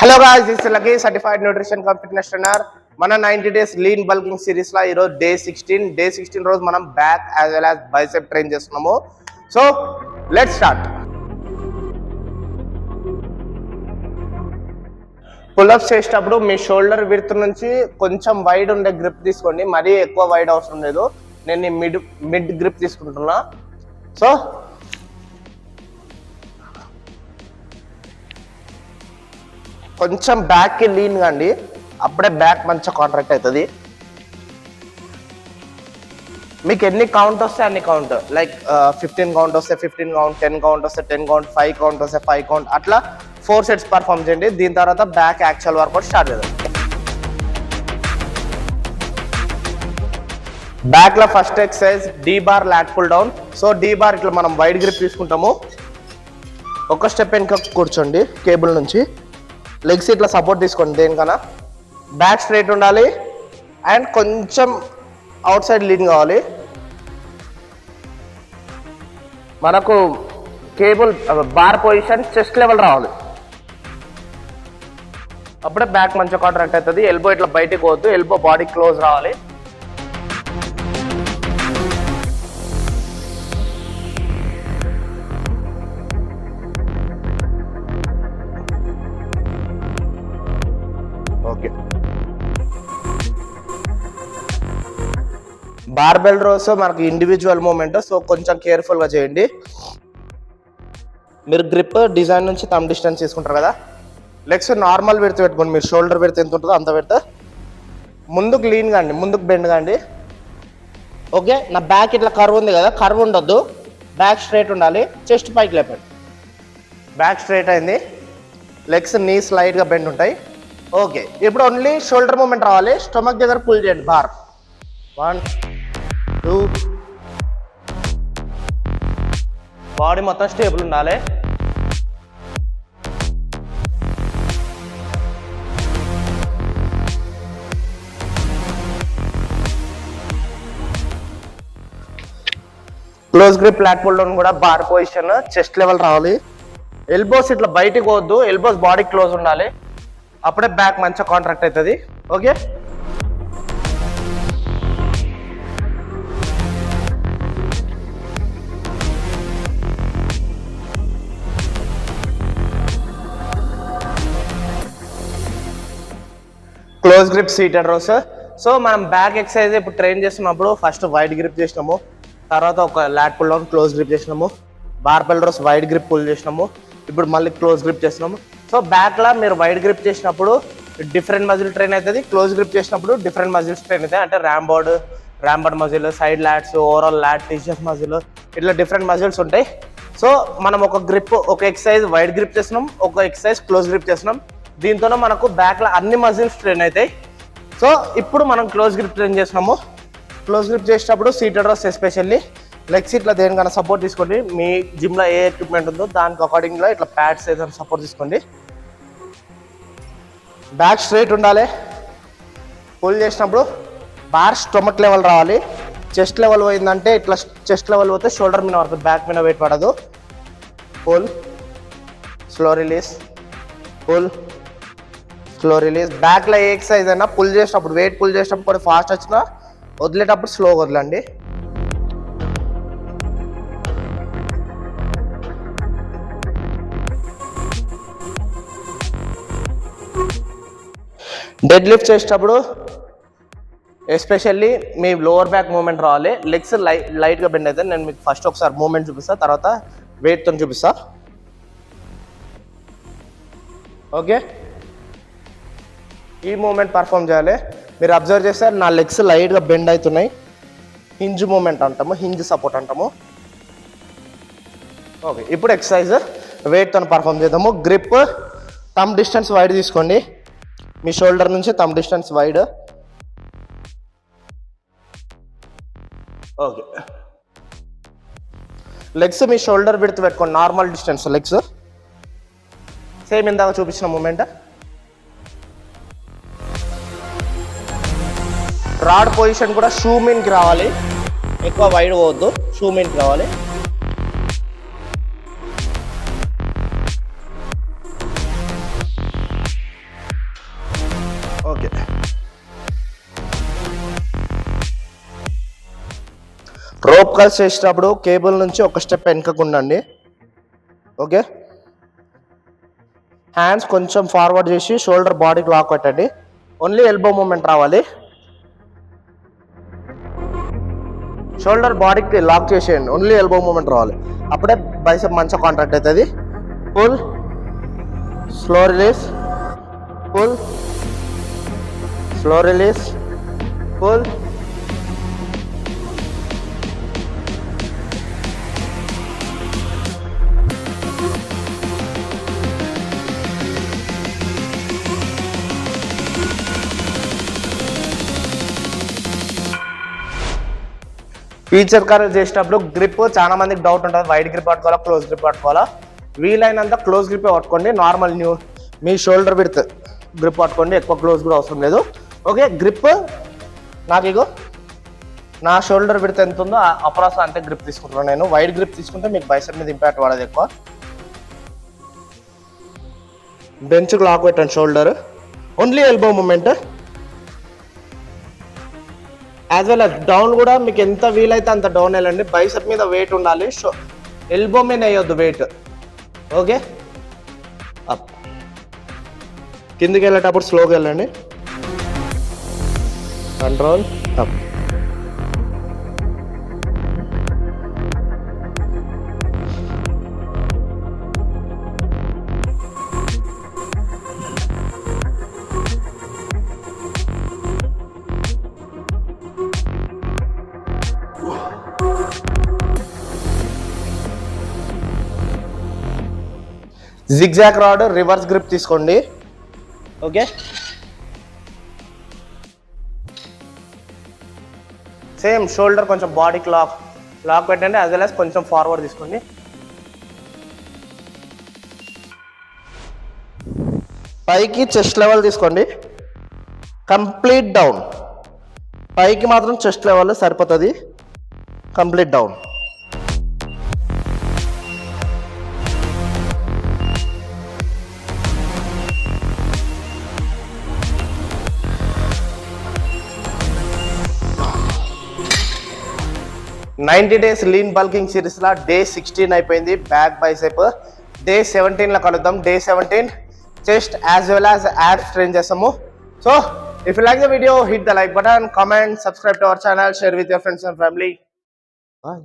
Hello guys, this is lucky certified nutrition cum fitness trainer. మన 90 days lean bulking series లో ఈరోజు day 16 రోజు మనం back as well as bicep train చేస్తున్నాము. So let's start. Pull ups చేసేటప్పుడు మీ shoulder width నుంచి కొంచెం వైడ్ ఉండే గ్రిప్ తీసుకోండి, మరీ ఎక్కువ వైడ్ అవసరం లేదు. నేను మిడ్ గ్రిప్ తీసుకుంటున్నా. సో కొంచెం బ్యాక్కి లీన్ కండి, అప్పుడే బ్యాక్ మంచిగా కాంట్రాక్ట్ అవుతుంది. మీకు ఎన్ని కౌంట్ వస్తే అన్ని కౌంట్, లైక్ 15 కౌంట్ వస్తే 15 కౌంట్, 10 కౌంట్ వస్తే 10 కౌంట్, 5 కౌంట్ వస్తే 5 కౌంట్, అట్లా 4 సెట్స్ పర్ఫామ్ చేయండి. దీని తర్వాత బ్యాక్ యాక్చువల్ వర్కౌట్ స్టార్ట్ చేద్దాం. బ్యాక్ లో first exercise D bar lat pull down. So D bar ఇట్లా మనం వైడ్ గ్రిప్ తీసుకుంటాము. ఒక స్టెప్ వెనుక కూర్చోండి కేబుల్ నుంచి, లెగ్స్ ఇట్లా సపోర్ట్ తీసుకోండి. దేనికన్నా బ్యాక్ స్ట్రైట్ ఉండాలి అండ్ కొంచెం అవుట్ సైడ్ లీన్ కావాలి. మనకు cable bar position chest level రావాలి, అప్పుడే బ్యాక్ మంచిగా కాంట్రాక్ట్ అవుతుంది. ఎల్బో ఇట్లా బయటికి పోవద్దు, ఎల్బో బాడీ క్లోజ్ రావాలి. ఓకే, బార్బెల్ రోస్ మనకి ఇండివిజువల్ మూమెంట్, సో కొంచెం కేర్ఫుల్గా చేయండి. మీరు గ్రిప్ డిజైన్ నుంచి తమ్ డిస్టెన్స్ తీసుకుంటారు కదా, లెగ్స్ నార్మల్ పెడితే పెట్టుకోండి. మీరు షోల్డర్ పెడితే ఎంత ఉంటుందో అంత పెడితే ముందుకు లీన్ కాండి, ముందుకు బెండ్ కాండి. ఓకే, నా బ్యాక్ ఇట్లా కర్వ్ ఉంది కదా, కర్వ్ ఉండొద్దు, బ్యాక్ స్ట్రైట్ ఉండాలి. చెస్ట్ పైకి లేపండి, బ్యాక్ స్ట్రైట్ అయింది, లెగ్స్ నీ స్లైడ్గా బెండ్ ఉంటాయి. ఓకే, ఇప్పుడు ఓన్లీ షోల్డర్ మూమెంట్ రావాలి. స్టమక్ దగ్గర పుల్ చేయండి. బార్ 1 2, బాడీ మొత్తం స్టేబుల్ ఉండాలి. Close grip lat pull down కూడా బార్ పొజిషన్ చెస్ట్ లెవెల్ రావాలి. ఎల్బోస్ ఇట్లా బయటికి పోవద్దు, ఎల్బోస్ బాడీ క్లోజ్ ఉండాలి, అప్పుడే బ్యాక్ మంచిగా కాంట్రాక్ట్ అవుతుంది. Okay, close grip seated rows. So మనం బ్యాక్ ఎక్సర్సైజ్ ఇప్పుడు ట్రైన్ చేస్తున్నప్పుడు ఫస్ట్ వైడ్ గ్రిప్ చేసినాము, తర్వాత ఒక lat pull down close grip చేసినాము, barbell rows wide grip pull చేసినాము, ఇప్పుడు మళ్ళీ క్లోజ్ గ్రిప్ చేస్తున్నాము. సో బ్యాక్లో మీరు వైడ్ గ్రిప్ చేసినప్పుడు డిఫరెంట్ మజిల్ ట్రైన్ అవుతుంది, క్లోజ్ గ్రిప్ చేసినప్పుడు డిఫరెంట్ మజిల్స్ ట్రైన్ అవుతాయి. అంటే rhomboid muscle, side lats, overall lat, t shirt muscle, ఇట్లా డిఫరెంట్ మజిల్స్ ఉంటాయి. సో మనం ఒక గ్రిప్, ఒక ఎక్సర్సైజ్ వైడ్ గ్రిప్ చేస్తున్నాం, ఒక ఎక్సర్సైజ్ క్లోజ్ గ్రిప్ చేస్తున్నాం. దీంతోనే మనకు బ్యాక్లో అన్ని మజిల్స్ ట్రైన్ అవుతాయి. సో ఇప్పుడు మనం క్లోజ్ గ్రిప్ ట్రైన్ చేస్తున్నాము. క్లోజ్ గ్రిప్ చేసేటప్పుడు సీటెడ్ రోస్ ఎస్పెషల్లీ లెగ్స్ ఇట్లా దేనికన్నా సపోర్ట్ తీసుకోండి. మీ జిమ్లో ఏ ఎక్విప్మెంట్ ఉందో దానికి అకార్డింగ్గా ఇట్లా ప్యాడ్స్ ఏదైనా సపోర్ట్ తీసుకోండి. బ్యాక్ స్ట్రైట్ ఉండాలి. పుల్ చేసినప్పుడు బార్ స్టొమక్ లెవెల్ రావాలి. చెస్ట్ లెవెల్ పోయిందంటే ఇట్లా చెస్ట్ లెవెల్ పోతే షోల్డర్ మీద పడుతుంది, బ్యాక్ మీద వెయిట్ పడదు. Pull, slow release, pull, slow release. బ్యాక్లో ఏ ఎక్సర్సైజ్ అయినా పుల్ చేసినప్పుడు, వెయిట్ పుల్ చేసినప్పుడు కూడా ఫాస్ట్ వచ్చినా, వదిలేటప్పుడు స్లోగా వదలండి. డెడ్ లిఫ్ట్ చేసేటప్పుడు ఎస్పెషల్లీ మీ లోవర్ బ్యాక్ మూమెంట్ రావాలి. లెగ్స్ లైట్గా బెండ్ అయితే నేను మీకు ఫస్ట్ ఒకసారి మూమెంట్ చూపిస్తాను, తర్వాత వెయిట్తో చూపిస్తా. ఓకే, ఈ మూమెంట్ పర్ఫామ్ చేయాలి. మీరు అబ్జర్వ్ చేస్తే నా లెగ్స్ లైట్గా బెండ్ అవుతున్నాయి. హింజ్ మూమెంట్ అంటాము, హింజ్ సపోర్ట్ అంటాము. ఓకే, ఇప్పుడు ఎక్సర్సైజ్ వెయిట్తో పర్ఫామ్ చేద్దాము. గ్రిప్ థంబ్ డిస్టెన్స్ వైడ్ తీసుకోండి, మీ షోల్డర్ నుంచి thumb distance wide. Okay, legs మీ షోల్డర్ విడ్త్ పెట్టుకోండి, నార్మల్ డిస్టెన్స్ లెగ్స్. సేమ్ ఇందాక చూపించిన మూమెంట్. రాడ్ పొజిషన్ కూడా షూ మీన్కి రావాలి, ఎక్కువ వైడ్ పోవద్దు, షూ మీన్కి రావాలి. కల్స్ చేసేటప్పుడు కేబుల్ నుంచి ఒక స్టెప్ వెనుకకు ఉండండి. ఓకే, హ్యాండ్స్ కొంచెం ఫార్వర్డ్ చేసి షోల్డర్ బాడీకి లాక్ పెట్టండి. ఓన్లీ ఎల్బో మూమెంట్ రావాలి. షోల్డర్ బాడీకి లాక్ చేసేయండి, ఓన్లీ ఎల్బో మూమెంట్ రావాలి. అప్పుడే బైసెప్ మంచిగా కాంట్రాక్ట్ అవుతుంది. Pull, slow release, pull, slow release, pull. ఫీచర్ కరెక్ట్ చేసేటప్పుడు గ్రిప్ చాలా మందికి డౌట్ ఉంటుంది, వైడ్ గ్రిప్ పట్టుకోవాలా క్లోజ్ గ్రిప్ పట్టుకోవాలా. వీలైనంత క్లోజ్ గ్రిప్ పట్టుకోండి. నార్మల్ మీ షోల్డర్ విడ్త్ గ్రిప్ పట్టుకోండి, ఎక్కువ క్లోజ్ కూడా అవసరం లేదు. ఓకే, గ్రిప్ నాకు ఇగో నా షోల్డర్ విడ్త్ ఎంత ఉందో అప్రాస్ అంతే గ్రిప్ తీసుకుంటున్నాను నేను. వైడ్ గ్రిప్ తీసుకుంటే మీకు బైసెప్ మీద ఇంపాక్ట్ పడదు ఎక్కువ. బెంచ్కి లాక్ పెట్టండి shoulder, only elbow movement. As well as down కూడా మీకు ఎంత వీలైతే అంత డౌన్ వెళ్ళండి. బైసెప్ మీద వెయిట్ ఉండాలి, ఎల్బో మీద వేయొద్దు వెయిట్. Okay, up. కిందికి వెళ్ళేటప్పుడు స్లోగా వెళ్ళండి, control, up. Zigzag rod reverse grip తీసుకోండి. ఓకే, సేమ్ షోల్డర్ కొంచెం బాడీకి లాక్ పెట్టండి, యాజ్ వెల్ యాజ్ కొంచెం ఫార్వర్డ్ తీసుకోండి. పైకి చెస్ట్ లెవెల్ తీసుకోండి, కంప్లీట్ డౌన్. పైకి మాత్రం చెస్ట్ లెవెల్ సరిపోతుంది, complete down. Ninety days lean bulking సిరీస్లో డే 16 అయిపోయింది. బ్యాక్ బైసెప్ డే 17లో కలుద్దాం. Day 17 chest as well as abs train చేస్తాము. So if you like the video, hit the like button, comment, subscribe to our channel, share with your friends and family. Bye.